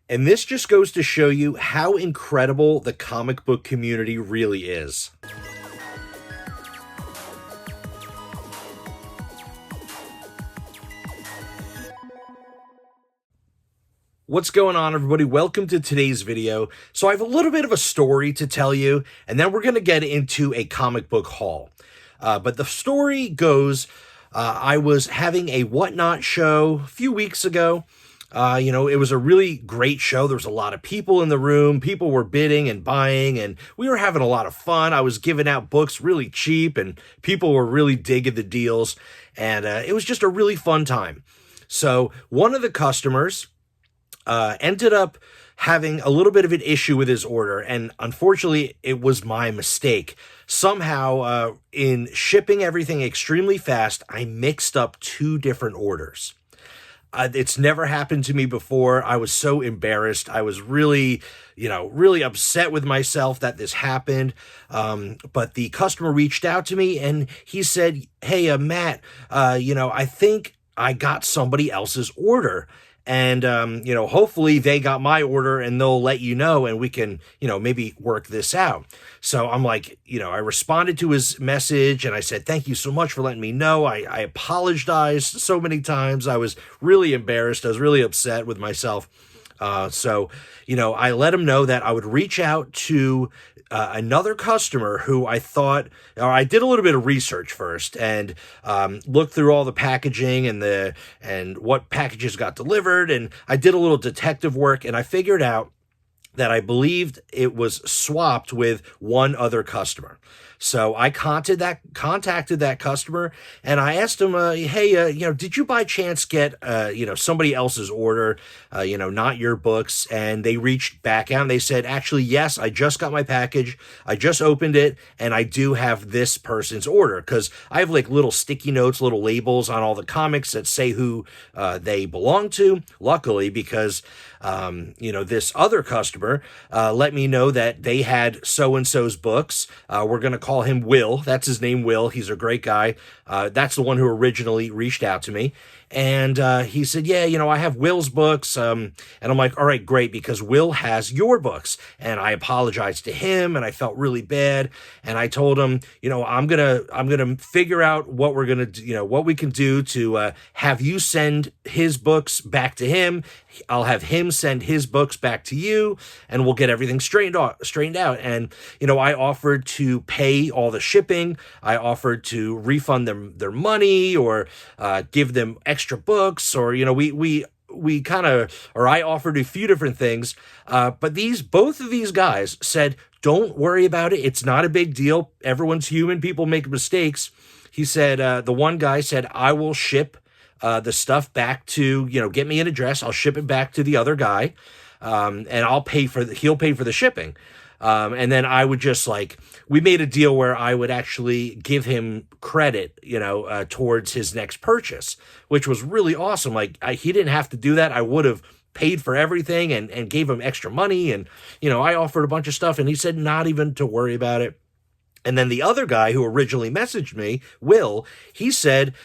And this just goes to show you how incredible the comic book community really is. What's going on, everybody? Welcome to today's video. So I have a little bit of a story to tell you, and then we're going to get into a comic book haul. But the story goes, I was having a Whatnot show a few weeks ago. It was a really great show. There was a lot of people in the room. People were bidding and buying, and we were having a lot of fun. I was giving out books really cheap, and people were really digging the deals, and it was just a really fun time. So one of the customers ended up having a little bit of an issue with his order, and unfortunately, it was my mistake. Somehow, in shipping everything extremely fast, I mixed up two different orders. It's never happened to me before. I was so embarrassed. I was really upset with myself that this happened. But the customer reached out to me and he said, "Hey, Matt, I think I got somebody else's order. And, hopefully they got my order and they'll let you know and we can, maybe work this out." So I'm like, I responded to his message and I said, "Thank you so much for letting me know. I apologized so many times. I was really embarrassed. I was really upset with myself." I let him know that I would reach out to another customer who I thought, or I did a little bit of research first and looked through all the packaging and what packages got delivered. And I did a little detective work and I figured out that I believed it was swapped with one other customer. So I contacted that customer and I asked him, "Hey, did you by chance get, somebody else's order, not your books?" And they reached back out and they said, "Actually, yes, I just got my package. I just opened it and I do have this person's order." Because I have like little sticky notes, little labels on all the comics that say who they belong to. Luckily, because this other customer let me know that they had so-and-so's books. We're going to call him Will. That's his name, Will. He's a great guy. That's the one who originally reached out to me. And he said, "Yeah, I have Will's books." And I'm like, "All right, great, because Will has your books." And I apologized to him and I felt really bad. And I told him, I'm gonna figure out what we're gonna do, what we can do to have you send his books back to him. I'll have him send his books back to you and we'll get everything straightened out. And, I offered to pay all the shipping. I offered to refund them their money or give them extra books, or, I offered a few different things. But both of these guys said, "Don't worry about it. It's not a big deal. Everyone's human. People make mistakes." He said, the one guy said, "I will ship the stuff back to, get me an address. I'll ship it back to the other guy. And he'll pay for the shipping." And then I would just we made a deal where I would actually give him credit, towards his next purchase, which was really awesome. He didn't have to do that. I would have paid for everything and gave him extra money. And, I offered a bunch of stuff and he said not even to worry about it. And then the other guy who originally messaged me, Will, he said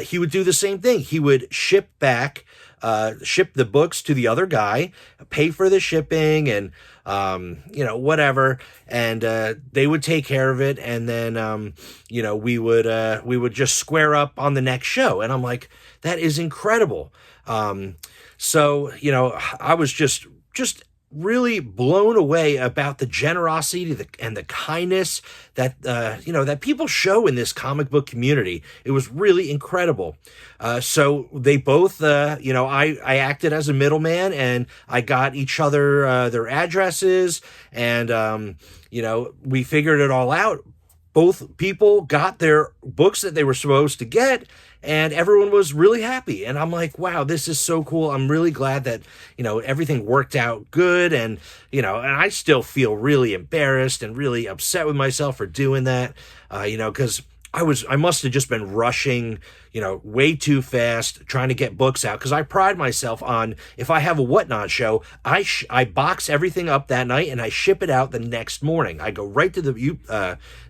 he would do the same thing. He would ship the books to the other guy, pay for the shipping and, whatever. And they would take care of it. And then, we would just square up on the next show. And I'm like, that is incredible. I was just really blown away about the generosity and the kindness that that people show in this comic book community. It was really incredible. So they both, I acted as a middleman and I got each other their addresses and we figured it all out. Both people got their books that they were supposed to get, and everyone was really happy. And I'm like, wow, this is so cool. I'm really glad that, everything worked out good. And, and I still feel really embarrassed and really upset with myself for doing that, because I must have just been rushing, way too fast trying to get books out, because I pride myself on, if I have a Whatnot show, I box everything up that night and I ship it out the next morning. I go right to the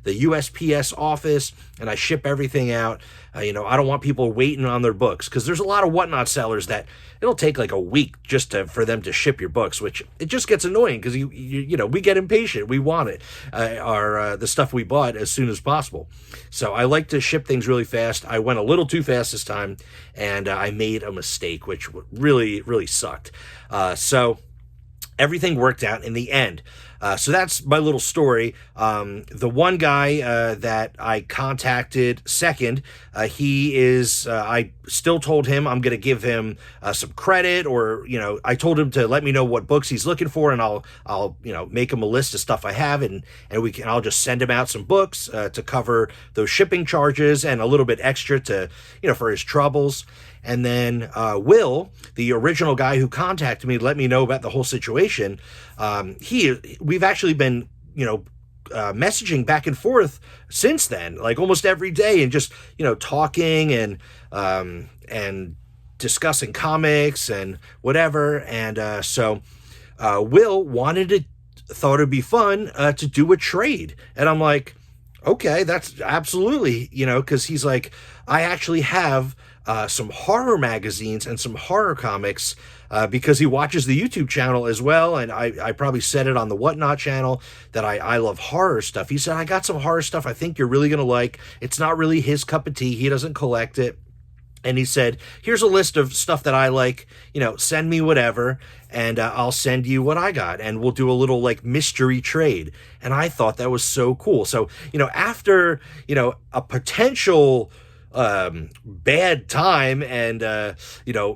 USPS office and I ship everything out. I don't want people waiting on their books, because there's a lot of Whatnot sellers that it'll take like a week just for them to ship your books, which it just gets annoying, because we get impatient. We want it, the stuff we bought, as soon as possible. So I like to ship things really fast. I went a little too fast this time, and I made a mistake, which really, really sucked. So everything worked out in the end. So that's my little story. The one guy that I contacted second, I still told him I'm going to give him some credit, or, I told him to let me know what books he's looking for, and I'll make him a list of stuff I have, and I'll just send him out some books to cover those shipping charges and a little bit extra to, for his troubles. And then Will, the original guy who contacted me to let me know about the whole situation, we've actually been, messaging back and forth since then, like almost every day, and just, talking and discussing comics and whatever. And so Will thought it'd be fun to do a trade. And I'm like, okay, that's absolutely, because he's like, I actually have some horror magazines and some horror comics, because he watches the YouTube channel as well, and I probably said it on the Whatnot channel that I love horror stuff. He said, I got some horror stuff I think you're really going to like. It's not really his cup of tea. He doesn't collect it. And he said, here's a list of stuff that I like, send me whatever, and I'll send you what I got, and we'll do a little like mystery trade. And I thought that was so cool. So, after, a potential bad time and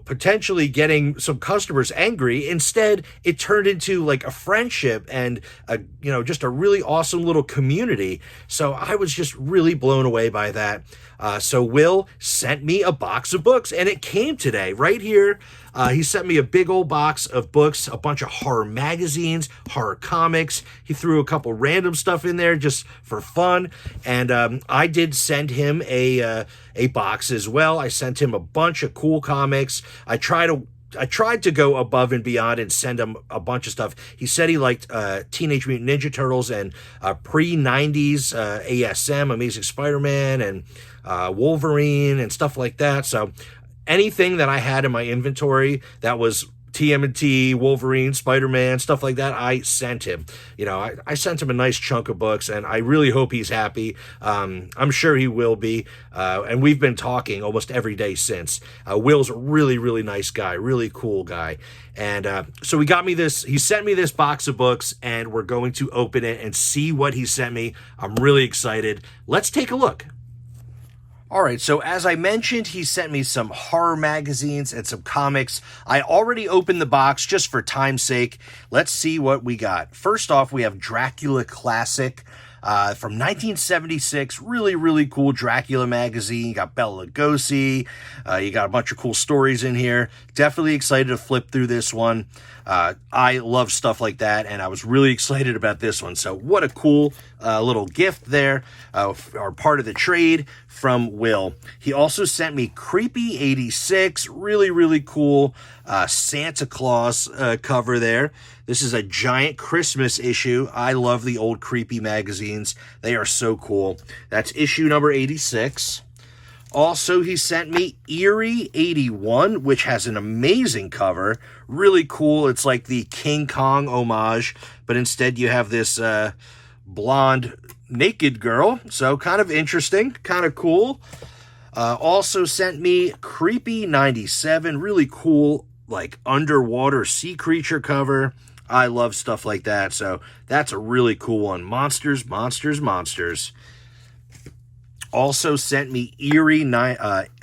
potentially getting some customers angry, instead it turned into like a friendship and just a really awesome little community. So I was just really blown away by that. So Will sent me a box of books, and it came today right here. He sent me a big old box of books, a bunch of horror magazines, horror comics. He threw a couple random stuff in there just for fun. And I did send him a box as well. I sent him a bunch of cool comics. I tried to go above and beyond and send him a bunch of stuff. He said he liked Teenage Mutant Ninja Turtles and pre-90s ASM, Amazing Spider-Man, and Wolverine and stuff like that. So anything that I had in my inventory that was TMNT, Wolverine, Spider-Man, stuff like that, I sent him. I sent him a nice chunk of books, and I really hope he's happy. I'm sure he will be. And we've been talking almost every day since. Will's a really, really nice guy, really cool guy. And so he sent me this box of books, and we're going to open it and see what he sent me. I'm really excited. Let's take a look. All right, so as I mentioned, he sent me some horror magazines and some comics. I already opened the box just for time's sake. Let's see what we got. First off, we have Dracula Classic from 1976. Really, really cool Dracula magazine. You got Bela Lugosi. You got a bunch of cool stories in here. Definitely excited to flip through this one. I love stuff like that, and I was really excited about this one. So what a cool little gift there, or part of the trade from Will. He also sent me Creepy 86, really, really cool Santa Claus cover there. This is a giant Christmas issue. I love the old Creepy magazines. They are so cool. That's issue number 86. Also, he sent me Eerie 81, which has an amazing cover. Really cool. It's like the King Kong homage, but instead you have this blonde naked girl. So kind of interesting, kind of cool. Also sent me Creepy 97, really cool, like underwater sea creature cover. I love stuff like that. So that's a really cool one. Monsters, monsters, monsters. Also sent me Eerie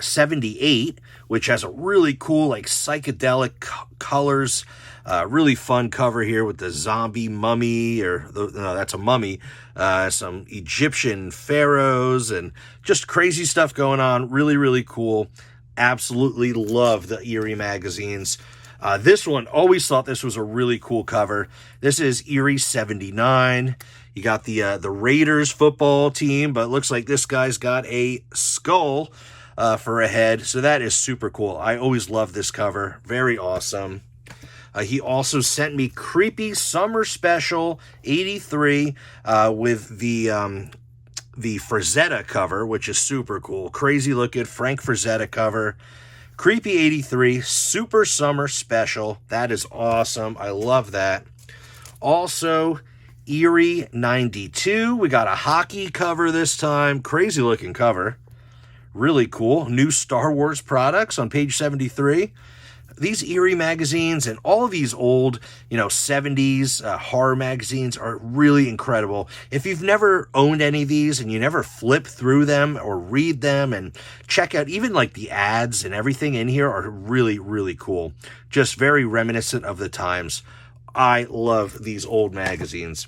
78, which has a really cool, like, psychedelic colors. Really fun cover here with the zombie mummy, no, that's a mummy. Some Egyptian pharaohs and just crazy stuff going on. Really, really cool. Absolutely love the Eerie magazines. This one, always thought this was a really cool cover. This is Eerie 79. You got the Raiders football team, but it looks like this guy's got a skull. for a head. So that is super cool. I always love this cover. Very awesome. He also sent me Creepy Summer Special 83 with the Frazetta cover, which is super cool. Crazy looking Frank Frazetta cover. Creepy 83 Super Summer Special. That is awesome. I love that. Also, Eerie 92. We got a hockey cover this time. Crazy looking cover. Really cool. New Star Wars products on page 73. These Eerie magazines and all of these old, 70s horror magazines are really incredible. If you've never owned any of these and you never flip through them or read them and check out even like the ads and everything in here are really, really cool. Just very reminiscent of the times. I love these old magazines.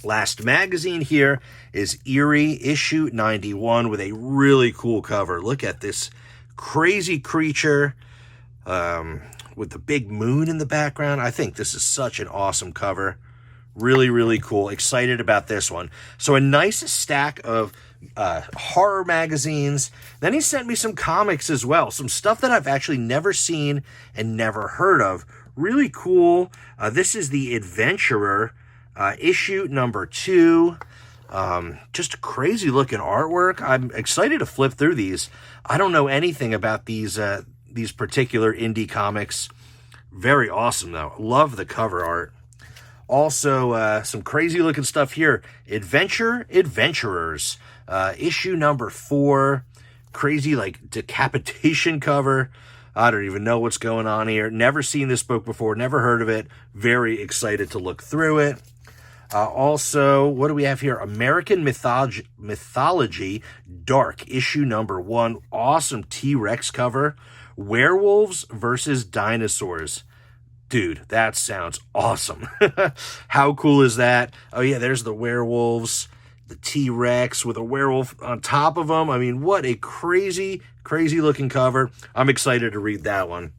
Last magazine here is Eerie issue 91 with a really cool cover. Look at this crazy creature with the big moon in the background. I think this is such an awesome cover. Really, really cool. Excited about this one. So a nice stack of horror magazines. Then he sent me some comics as well. Some stuff that I've actually never seen and never heard of. Really cool. This is The Adventurer, issue number 2. Just crazy looking artwork. I'm excited to flip through these. I don't know anything about these particular indie comics. Very awesome though. Love the cover art. Also, some crazy looking stuff here. Adventurers, issue number 4. Crazy like decapitation cover. I don't even know what's going on here. Never seen this book before. Never heard of it. Very excited to look through it. Also, what do we have here? American Mythology Dark, issue number 1. Awesome T-Rex cover. Werewolves versus dinosaurs. Dude, that sounds awesome. How cool is that? Oh yeah, there's the werewolves, the T-Rex with a werewolf on top of them. I mean, what a crazy, crazy looking cover. I'm excited to read that one.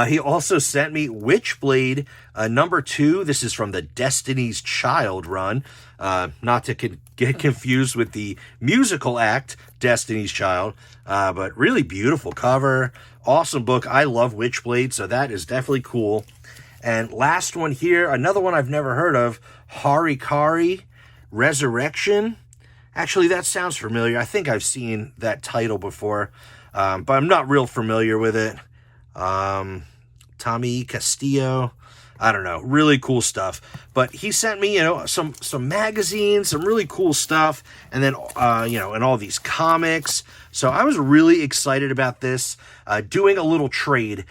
He also sent me Witchblade number 2. This is from the Destiny's Child run. Not to get confused with the musical act, Destiny's Child. But really beautiful cover. Awesome book. I love Witchblade, so that is definitely cool. And last one here, another one I've never heard of, Harikari Resurrection. Actually, that sounds familiar. I think I've seen that title before, but I'm not real familiar with it. Tommy Castillo, I don't know, really cool stuff. But he sent me, some magazines, some really cool stuff, and then, and all these comics. So I was really excited about this, doing a little trade.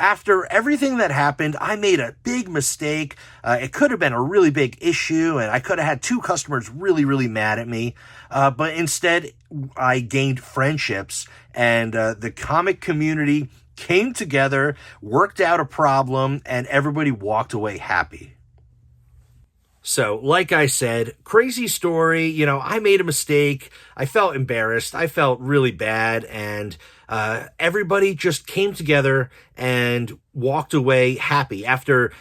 After everything that happened, I made a big mistake. It could have been a really big issue, and I could have had 2 customers really, really mad at me. But instead, I gained friendships, and the comic community came together, worked out a problem, and everybody walked away happy. So, like I said, crazy story. I made a mistake. I felt embarrassed. I felt really bad. And everybody just came together and walked away happy after,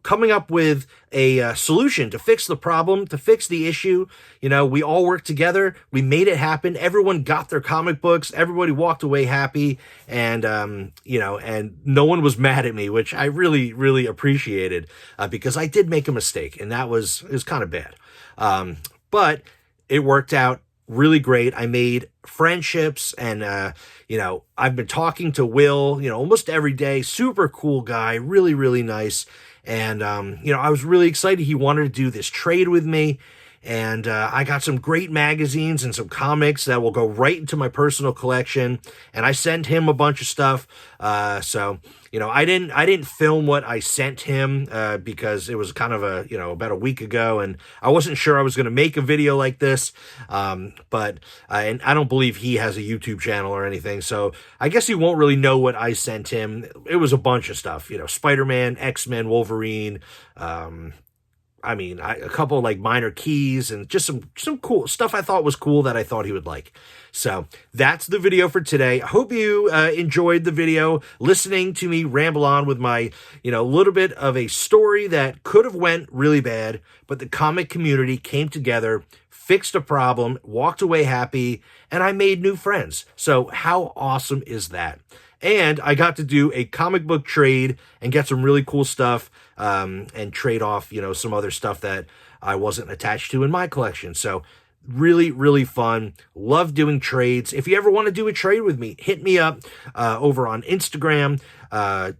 coming up with a solution to fix the problem, to fix the issue. We all worked together. We made it happen. Everyone got their comic books. Everybody walked away happy. And, and no one was mad at me, which I really, really appreciated because I did make a mistake, and that was kind of bad. But it worked out really great. I made friendships, and I've been talking to Will, almost every day. Super cool guy, really, really nice. And I was really excited. He wanted to do this trade with me, and I got some great magazines and some comics that will go right into my personal collection. And I sent him a bunch of stuff. So I didn't film what I sent him because it was kind of about a week ago, and I wasn't sure I was going to make a video like this. But and I don't believe he has a YouTube channel or anything, so I guess he won't really know what I sent him. It was a bunch of stuff, Spider-Man, X-Men, Wolverine. I mean, a couple like minor keys and just some cool stuff I thought was cool that I thought he would like. So that's the video for today. I hope you enjoyed the video, listening to me ramble on with my, little bit of a story that could have went really bad, but the comic community came together, fixed a problem, walked away happy, and I made new friends. So how awesome is that? And I got to do a comic book trade and get some really cool stuff and trade off, some other stuff that I wasn't attached to in my collection. So really, really fun. Love doing trades. If you ever want to do a trade with me, hit me up over on Instagram.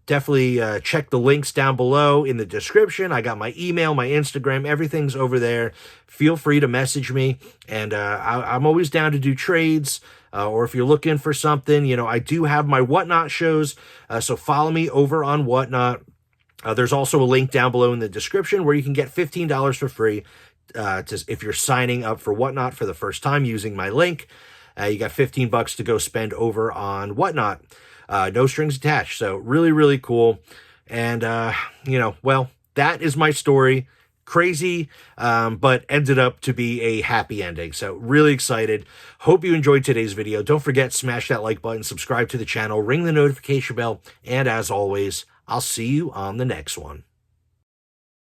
Definitely check the links down below in the description. I got my email, my Instagram, everything's over there. Feel free to message me. And I'm always down to do trades. Or if you're looking for something, I do have my Whatnot shows, so follow me over on Whatnot. There's also a link down below in the description where you can get $15 for free if you're signing up for Whatnot for the first time using my link. You got $15 to go spend over on Whatnot. No strings attached, so really, really cool. And, well, that is my story. Crazy, but ended up to be a happy ending. So really excited. Hope you enjoyed today's video. Don't forget, smash that like button, subscribe to the channel, ring the notification bell, and as always, I'll see you on the next one.